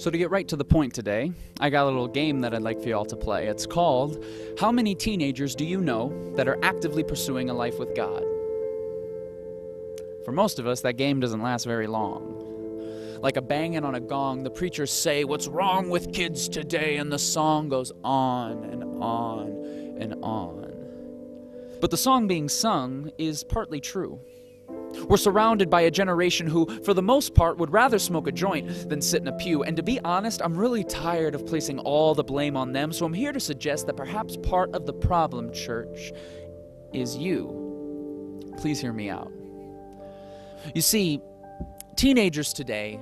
So to get right to the point today, I got a little game that I'd like for y'all to play. It's called, How Many Teenagers Do You Know That Are Actively Pursuing a Life with God? For most of us, that game doesn't last very long. Like a banging on a gong, the preachers say, "What's wrong with kids today?" And the song goes on and on and on. But the song being sung is partly true. We're surrounded by a generation who, for the most part, would rather smoke a joint than sit in a pew. And to be honest, I'm really tired of placing all the blame on them, so I'm here to suggest that perhaps part of the problem, church, is you. Please hear me out. You see, teenagers today,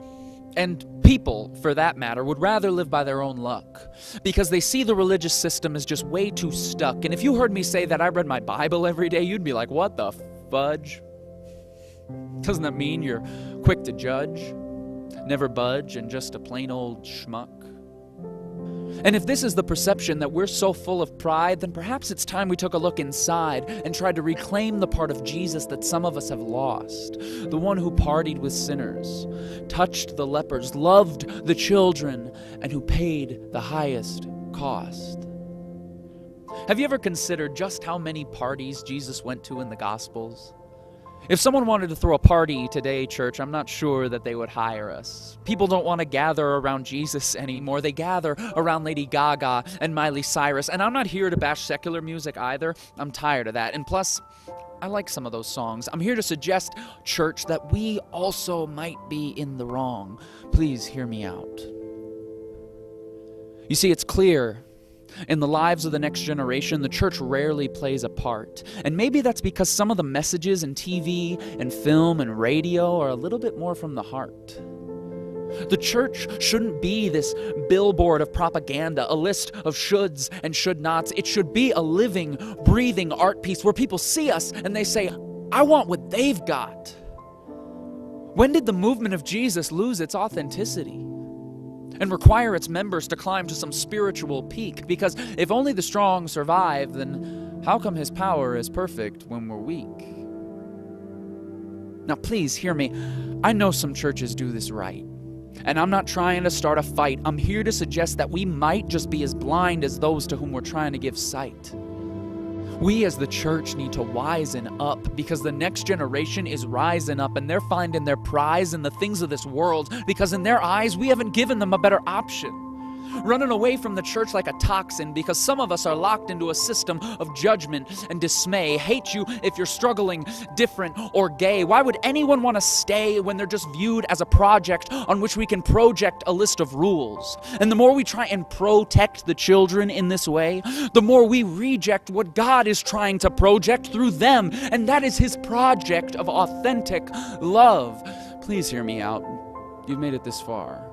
and people, for that matter, would rather live by their own luck because they see the religious system as just way too stuck. And if you heard me say that I read my Bible every day, you'd be like, what the fudge? Doesn't that mean you're quick to judge, never budge, and just a plain old schmuck? And if this is the perception that we're so full of pride, then perhaps it's time we took a look inside and tried to reclaim the part of Jesus that some of us have lost. The one who partied with sinners, touched the lepers, loved the children, and who paid the highest cost. Have you ever considered just how many parties Jesus went to in the Gospels? If someone wanted to throw a party today, church, I'm not sure that they would hire us. People don't want to gather around Jesus anymore. They gather around Lady Gaga and Miley Cyrus. And I'm not here to bash secular music either. I'm tired of that. And plus, I like some of those songs. I'm here to suggest, church, that we also might be in the wrong. Please hear me out. You see, it's clear in the lives of the next generation, the church rarely plays a part. And maybe that's because some of the messages in TV and film and radio are a little bit more from the heart. The church shouldn't be this billboard of propaganda, a list of shoulds and should nots. It should be a living, breathing art piece where people see us and they say, I want what they've got. When did the movement of Jesus lose its authenticity and require its members to climb to some spiritual peak? Because if only the strong survive, then how come his power is perfect when we're weak? Now please hear me. I know some churches do this right, and I'm not trying to start a fight. I'm here to suggest that we might just be as blind as those to whom we're trying to give sight. We as the church need to wisen up because the next generation is rising up and they're finding their prize in the things of this world because in their eyes, we haven't given them a better option. Running away from the church like a toxin because some of us are locked into a system of judgment and dismay. Hate you if you're struggling, different, or gay. Why would anyone want to stay when they're just viewed as a project on which we can project a list of rules? And the more we try and protect the children in this way, the more we reject what God is trying to project through them, and that is his project of authentic love. Please hear me out. You've made it this far.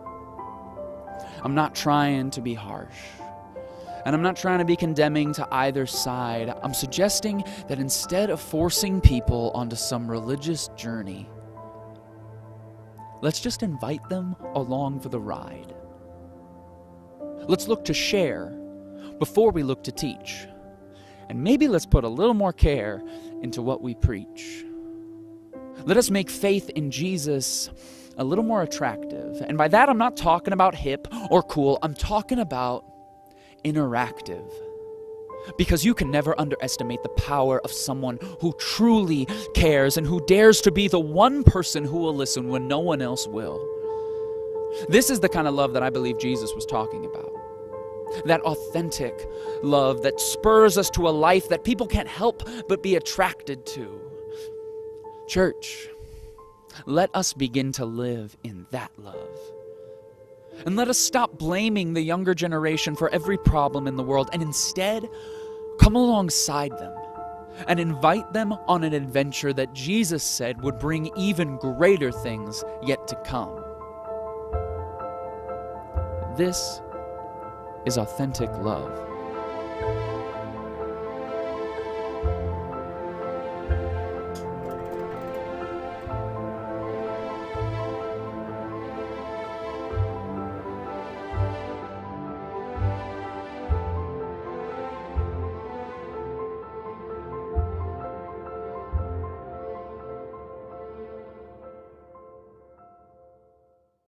I'm not trying to be harsh, and I'm not trying to be condemning to either side. I'm suggesting that instead of forcing people onto some religious journey, let's just invite them along for the ride. Let's look to share before we look to teach, and maybe let's put a little more care into what we preach. Let us make faith in Jesus a little more attractive. And by that, I'm not talking about hip or cool. I'm talking about interactive. Because you can never underestimate the power of someone who truly cares and who dares to be the one person who will listen when no one else will. This is the kind of love that I believe Jesus was talking about. That authentic love that spurs us to a life that people can't help but be attracted to. Church, let us begin to live in that love. And let us stop blaming the younger generation for every problem in the world and instead come alongside them and invite them on an adventure that Jesus said would bring even greater things yet to come. This is authentic love.